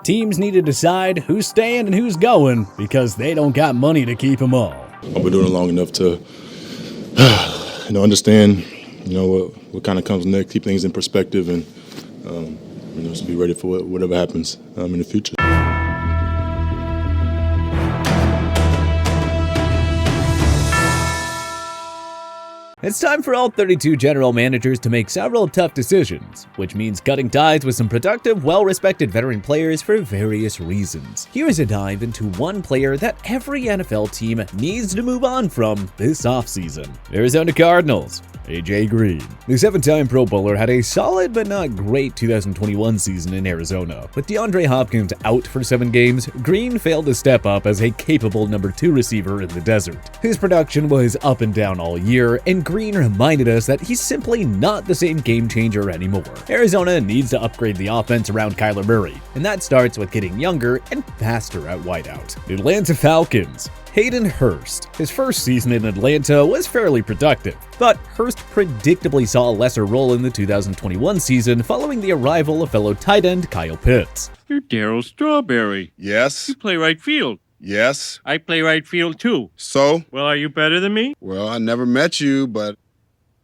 Teams need to decide who's staying and who's going because they don't got money to keep them all. I've been doing it long enough to understand what kind of comes next, keep things in perspective, and just be ready for whatever happens in the future. It's time for all 32 general managers to make several tough decisions, which means cutting ties with some productive, well-respected veteran players for various reasons. Here's a dive into one player that every NFL team needs to move on from this offseason. Arizona Cardinals. AJ Green. The 7-time Pro Bowler had a solid but not great 2021 season in Arizona. With DeAndre Hopkins out for 7 games, Green failed to step up as a capable number 2 receiver in the desert. His production was up and down all year, and Green reminded us that he's simply not the same game changer anymore. Arizona needs to upgrade the offense around Kyler Murray, and that starts with getting younger and faster at wideout. Atlanta Falcons. Hayden Hurst. His first season in Atlanta was fairly productive, but Hurst predictably saw a lesser role in the 2021 season following the arrival of fellow tight end Kyle Pitts. You're Darryl Strawberry. Yes. You play right field. Yes. I play right field too. So? Well, are you better than me? Well, I never met you, but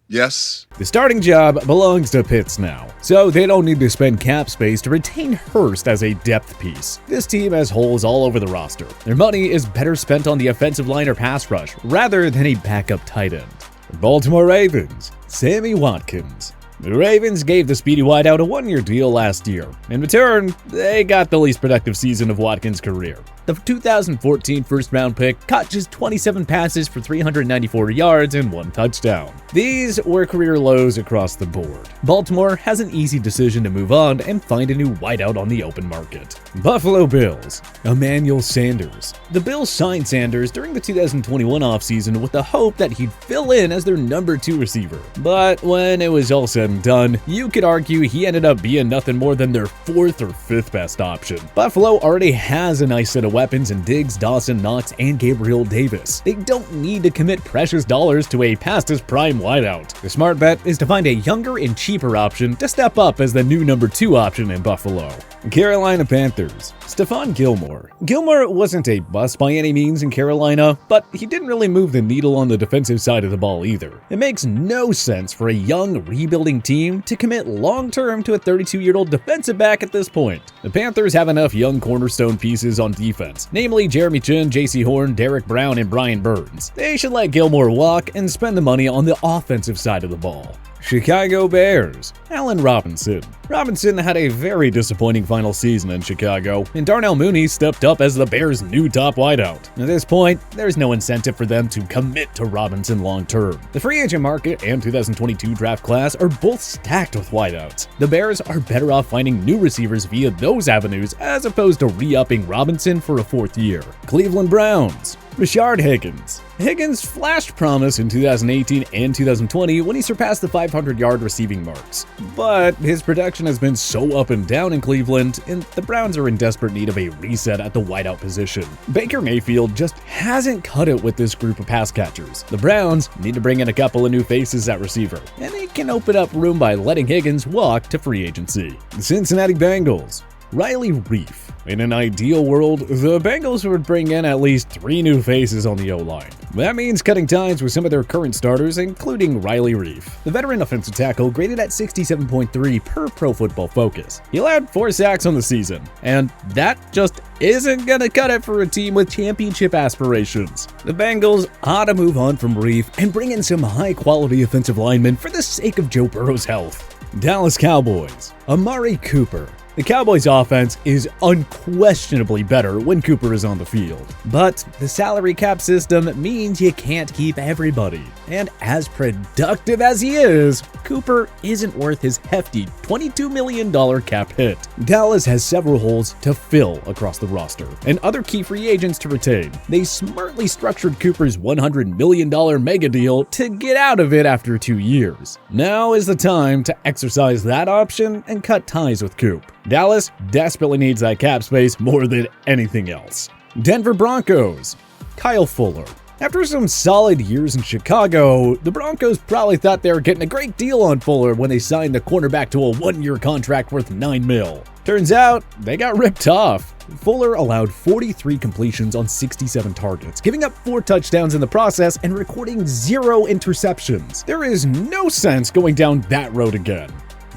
yes. The starting job belongs to Pitts now, so they don't need to spend cap space to retain Hurst as a depth piece. This team has holes all over the roster. Their money is better spent on the offensive line or pass rush, rather than a backup tight end. The Baltimore Ravens. Sammy Watkins. The Ravens gave the speedy wideout a 1-year deal last year. In return, they got the least productive season of Watkins' career. The 2014 first-round pick caught just 27 passes for 394 yards and 1 touchdown. These were career lows across the board. Baltimore has an easy decision to move on and find a new wideout on the open market. Buffalo Bills. Emmanuel Sanders. The Bills signed Sanders during the 2021 offseason with the hope that he'd fill in as their number 2 receiver. But when it was all said and done, you could argue he ended up being nothing more than their 4th or 5th best option. Buffalo already has a nice set of weapons in Diggs, Dawson, Knox, and Gabriel Davis. They don't need to commit precious dollars to a past his prime wideout. The smart bet is to find a younger and cheaper option to step up as the new number 2 option in Buffalo. Carolina Panthers. Stephon Gilmore. Gilmore wasn't a bust by any means in Carolina, but he didn't really move the needle on the defensive side of the ball either. It makes no sense for a young, rebuilding team to commit long-term to a 32-year-old defensive back at this point. The Panthers have enough young cornerstone pieces on defense, namely Jeremy Chin, J.C. Horn, Derek Brown, and Brian Burns. They should let Gilmore walk and spend the money on the offensive side of the ball. Chicago Bears. Allen Robinson. Robinson had a very disappointing final season in Chicago, and Darnell Mooney stepped up as the Bears' new top wideout. At this point, there's no incentive for them to commit to Robinson long-term. The free agent market and 2022 draft class are both stacked with wideouts. The Bears are better off finding new receivers via those avenues as opposed to re-upping Robinson for a 4th year. Cleveland Browns. Rashard Higgins. Higgins flashed promise in 2018 and 2020 when he surpassed the 500-yard receiving marks. But his production has been so up and down in Cleveland, and the Browns are in desperate need of a reset at the wideout position. Baker Mayfield just hasn't cut it with this group of pass catchers. The Browns need to bring in a couple of new faces at receiver, and it can open up room by letting Higgins walk to free agency. The Cincinnati Bengals. Riley Reiff. In an ideal world, the Bengals would bring in at least 3 new faces on the O-line. That means cutting ties with some of their current starters, including Riley Reiff. The veteran offensive tackle graded at 67.3 per Pro Football Focus. He allowed 4 sacks on the season, and that just isn't gonna cut it for a team with championship aspirations. The Bengals ought to move on from Reiff and bring in some high-quality offensive linemen for the sake of Joe Burrow's health. Dallas Cowboys. Amari Cooper. The Cowboys' offense is unquestionably better when Cooper is on the field, but the salary cap system means you can't keep everybody. And as productive as he is, Cooper isn't worth his hefty $22 million cap hit. Dallas has several holes to fill across the roster and other key free agents to retain. They smartly structured Cooper's $100 million mega deal to get out of it after 2 years. Now is the time to exercise that option and cut ties with Coop. Dallas desperately needs that cap space more than anything else. Denver Broncos. Kyle Fuller. After some solid years in Chicago, the Broncos probably thought they were getting a great deal on Fuller when they signed the cornerback to a one-year contract worth $9 million. Turns out, they got ripped off. Fuller allowed 43 completions on 67 targets, giving up 4 touchdowns in the process and recording 0 interceptions. There is no sense going down that road again.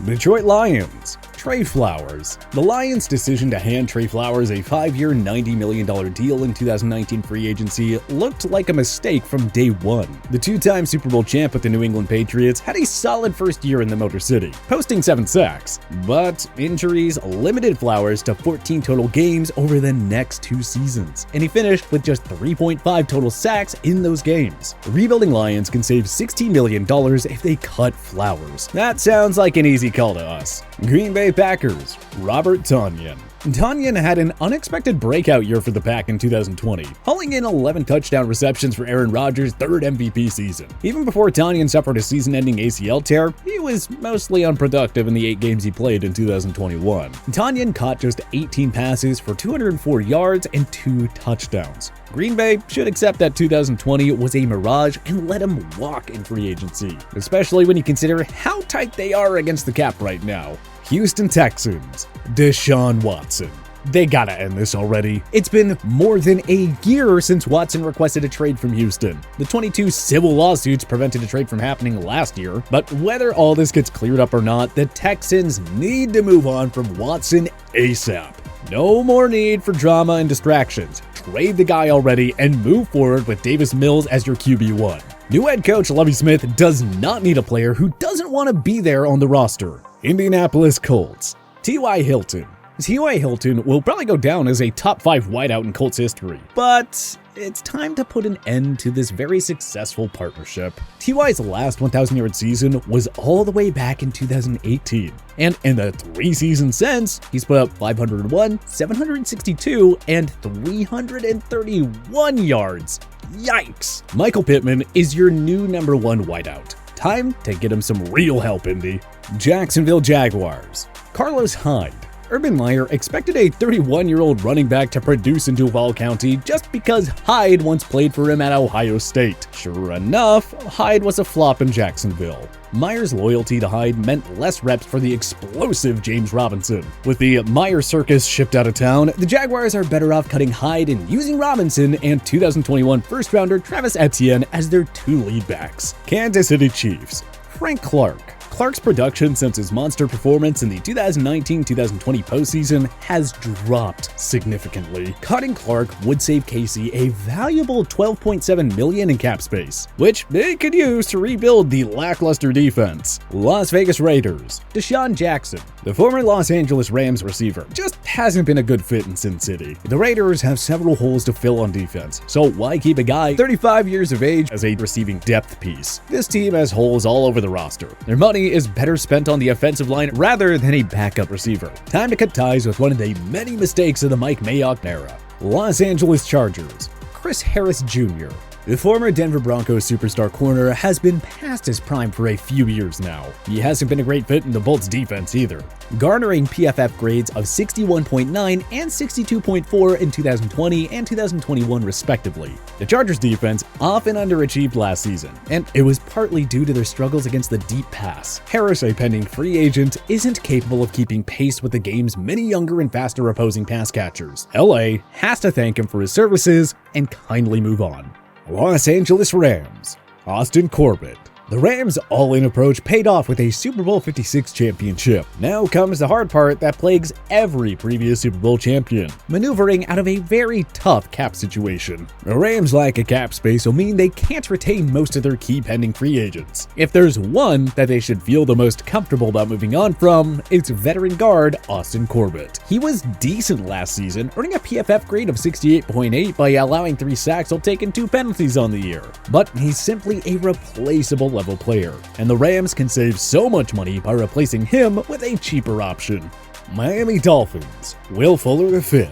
Detroit Lions. Trey Flowers. The Lions' decision to hand Trey Flowers a 5-year, $90 million deal in 2019 free agency looked like a mistake from day one. The 2-time Super Bowl champ with the New England Patriots had a solid first year in the Motor City, posting 7 sacks, but injuries limited Flowers to 14 total games over the next 2 seasons, and he finished with just 3.5 total sacks in those games. The rebuilding Lions can save $16 million if they cut Flowers. That sounds like an easy call to us. Green Bay Packers. Robert Tonyan. Tonyan had an unexpected breakout year for the Pack in 2020, hauling in 11 touchdown receptions for Aaron Rodgers' 3rd MVP season. Even before Tonyan suffered a season-ending ACL tear, he was mostly unproductive in the 8 games he played in 2021. Tonyan caught just 18 passes for 204 yards and 2 touchdowns. Green Bay should accept that 2020 was a mirage and let him walk in free agency, especially when you consider how tight they are against the cap right now. Houston Texans. Deshaun Watson. They gotta end this already. It's been more than a year since Watson requested a trade from Houston. The 22 civil lawsuits prevented a trade from happening last year, but whether all this gets cleared up or not, the Texans need to move on from Watson ASAP. No more need for drama and distractions. Trade the guy already and move forward with Davis Mills as your QB1. New head coach Lovie Smith does not need a player who doesn't want to be there on the roster. Indianapolis Colts. T.Y. Hilton. T.Y. Hilton will probably go down as a top 5 wideout in Colts history, but it's time to put an end to this very successful partnership. T.Y.'s last 1,000-yard season was all the way back in 2018, and in the 3 seasons since, he's put up 501, 762, and 331 yards. Yikes! Michael Pittman is your new number 1 wideout. Time to get him some real help, Indy. Jacksonville Jaguars. Carlos Hyde. Urban Meyer expected a 31-year-old running back to produce in Duval County just because Hyde once played for him at Ohio State. Sure enough, Hyde was a flop in Jacksonville. Meyer's loyalty to Hyde meant less reps for the explosive James Robinson. With the Meyer circus shipped out of town, the Jaguars are better off cutting Hyde and using Robinson and 2021 first-rounder Travis Etienne as their 2 lead backs. Kansas City Chiefs. Frank Clark. Clark's production since his monster performance in the 2019-2020 postseason has dropped significantly. Cutting Clark would save KC a valuable $12.7 million in cap space, which they could use to rebuild the lackluster defense. Las Vegas Raiders. DeShaun Jackson. The former Los Angeles Rams receiver just hasn't been a good fit in Sin City. The Raiders have several holes to fill on defense, so why keep a guy 35 years of age as a receiving depth piece? This team has holes all over the roster. Their money is better spent on the offensive line rather than a backup receiver. Time to cut ties with one of the many mistakes of the Mike Mayock era. Los Angeles Chargers. Chris Harris Jr. The former Denver Broncos superstar corner has been past his prime for a few years now. He hasn't been a great fit in the Bolts defense either, garnering PFF grades of 61.9 and 62.4 in 2020 and 2021 respectively. The Chargers defense often underachieved last season, and it was partly due to their struggles against the deep pass. Harris, a pending free agent, isn't capable of keeping pace with the game's many younger and faster opposing pass catchers. LA has to thank him for his services and kindly move on. Los Angeles Rams. Austin Corbett. The Rams' all-in approach paid off with a Super Bowl 56 championship. Now comes the hard part that plagues every previous Super Bowl champion: maneuvering out of a very tough cap situation. The Rams lack a cap space will mean they can't retain most of their key pending free agents. If there's one that they should feel the most comfortable about moving on from, it's veteran guard Austin Corbett. He was decent last season, earning a PFF grade of 68.8 by allowing 3 sacks while taking 2 penalties on the year. But he's simply a replaceable level player, and the Rams can save so much money by replacing him with a cheaper option. Miami Dolphins. Will Fuller V.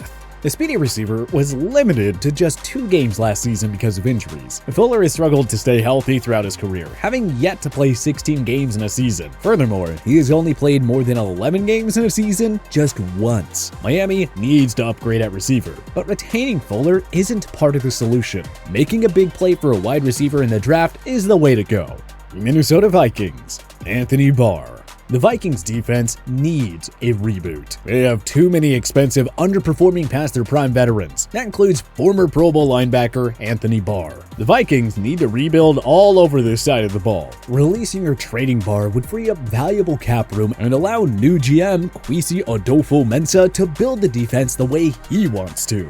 The speedy receiver was limited to just 2 games last season because of injuries. Fuller has struggled to stay healthy throughout his career, having yet to play 16 games in a season. Furthermore, he has only played more than 11 games in a season just once. Miami needs to upgrade at receiver, but retaining Fuller isn't part of the solution. Making a big play for a wide receiver in the draft is the way to go. Minnesota Vikings, Anthony Barr. The Vikings defense needs a reboot. They have too many expensive, underperforming past their prime veterans. That includes former Pro Bowl linebacker Anthony Barr. The Vikings need to rebuild all over this side of the ball. Releasing or trading Barr would free up valuable cap room and allow new GM Kwesi Adolfo-Mensah to build the defense the way he wants to.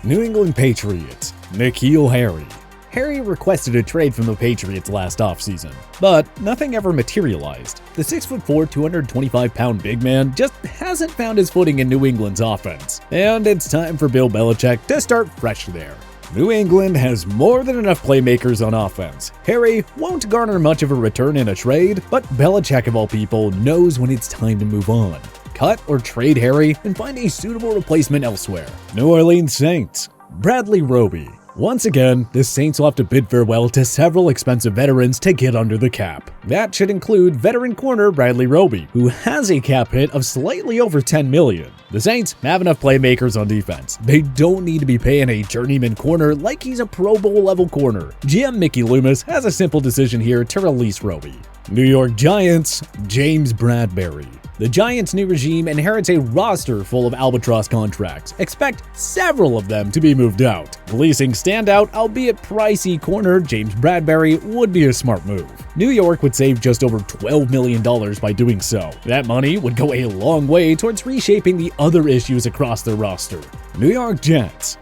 New England Patriots, N'Keal Harry. Harry requested a trade from the Patriots last offseason, but nothing ever materialized. The 6'4", 225-pound big man just hasn't found his footing in New England's offense, and it's time for Bill Belichick to start fresh there. New England has more than enough playmakers on offense. Harry won't garner much of a return in a trade, but Belichick of all people knows when it's time to move on. Cut or trade Harry and find a suitable replacement elsewhere. New Orleans Saints, Bradley Roby. Once again, the Saints will have to bid farewell to several expensive veterans to get under the cap. That should include veteran corner Bradley Roby, who has a cap hit of slightly over $10 million. The Saints have enough playmakers on defense. They don't need to be paying a journeyman corner like he's a Pro Bowl level corner. GM Mickey Loomis has a simple decision here to release Roby. New York Giants, James Bradberry. The Giants' new regime inherits a roster full of albatross contracts. Expect several of them to be moved out. Releasing standout, albeit pricey corner James Bradberry would be a smart move. New York would save just over $12 million by doing so. That money would go a long way towards reshaping the other issues across their roster. New York Jets,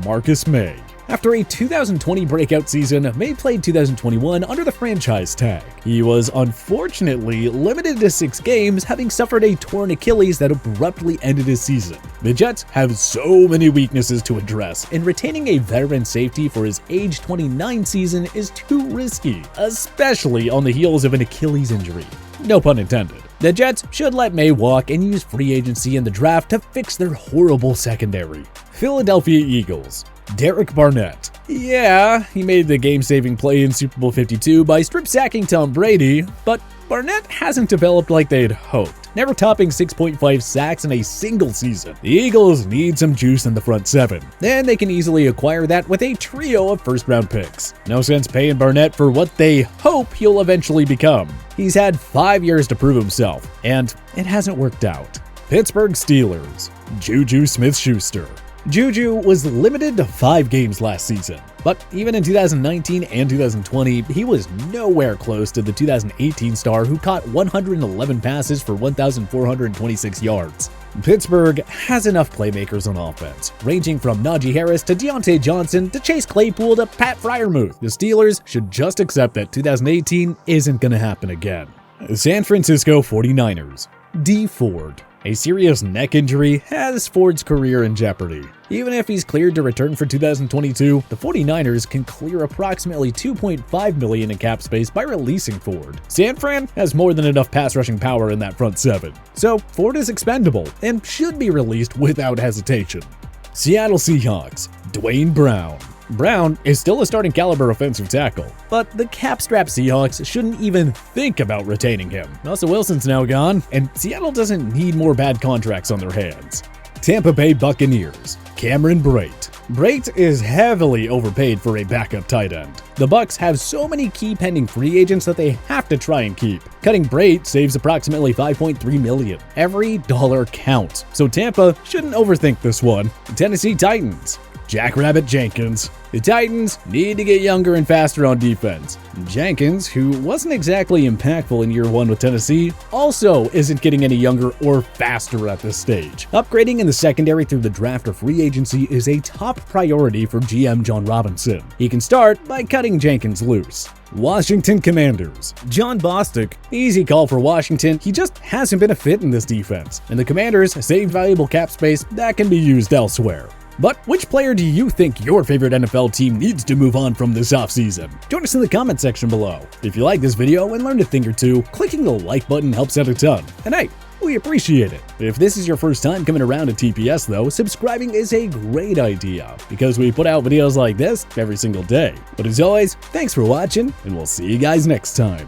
Marcus May. After a 2020 breakout season, May played 2021 under the franchise tag. He was unfortunately limited to 6 games, having suffered a torn Achilles that abruptly ended his season. The Jets have so many weaknesses to address, and retaining a veteran safety for his age 29 season is too risky, especially on the heels of an Achilles injury. No pun intended. The Jets should let May walk and use free agency in the draft to fix their horrible secondary. Philadelphia Eagles, Derek Barnett. Yeah, he made the game-saving play in Super Bowl 52 by strip-sacking Tom Brady, but Barnett hasn't developed like they had hoped, never topping 6.5 sacks in a single season. The Eagles need some juice in the front 7, and they can easily acquire that with a trio of first-round picks. No sense paying Barnett for what they hope he'll eventually become. He's had 5 years to prove himself, and it hasn't worked out. Pittsburgh Steelers, Juju Smith-Schuster. Juju was limited to 5 games last season, but even in 2019 and 2020, he was nowhere close to the 2018 star who caught 111 passes for 1,426 yards. Pittsburgh has enough playmakers on offense, ranging from Najee Harris to Deontay Johnson to Chase Claypool to Pat Freiermuth. The Steelers should just accept that 2018 isn't going to happen again. San Francisco 49ers, D. Ford. A serious neck injury has Ford's career in jeopardy. Even if he's cleared to return for 2022, the 49ers can clear approximately $2.5 million in cap space by releasing Ford. San Fran has more than enough pass rushing power in that front 7, so Ford is expendable and should be released without hesitation. Seattle Seahawks, Dwayne Brown. Brown is still a starting caliber offensive tackle, but the cap-strapped Seahawks shouldn't even think about retaining him. Russell Wilson's now gone, and Seattle doesn't need more bad contracts on their hands. Tampa Bay Buccaneers, Cameron Brate. Brate is heavily overpaid for a backup tight end. The Bucs have so many key pending free agents that they have to try and keep. Cutting Brate saves approximately $5.3 million. Every dollar counts, so Tampa shouldn't overthink this one. Tennessee Titans, Jackrabbit Jenkins. The Titans need to get younger and faster on defense. Jenkins, who wasn't exactly impactful in year 1 with Tennessee, also isn't getting any younger or faster at this stage. Upgrading in the secondary through the draft or free agency is a top priority for GM John Robinson. He can start by cutting Jenkins loose. Washington Commanders, John Bostic. Easy call for Washington, he just hasn't been a fit in this defense, and the Commanders saved valuable cap space that can be used elsewhere. But which player do you think your favorite NFL team needs to move on from this offseason? Join us in the comment section below. If you like this video and learned a thing or two, clicking the like button helps out a ton. And hey, we we appreciate it. If this is your first time coming around to TPS though, subscribing is a great idea because we put out videos like this every single day. But as always, thanks for watching and we'll see you guys next time.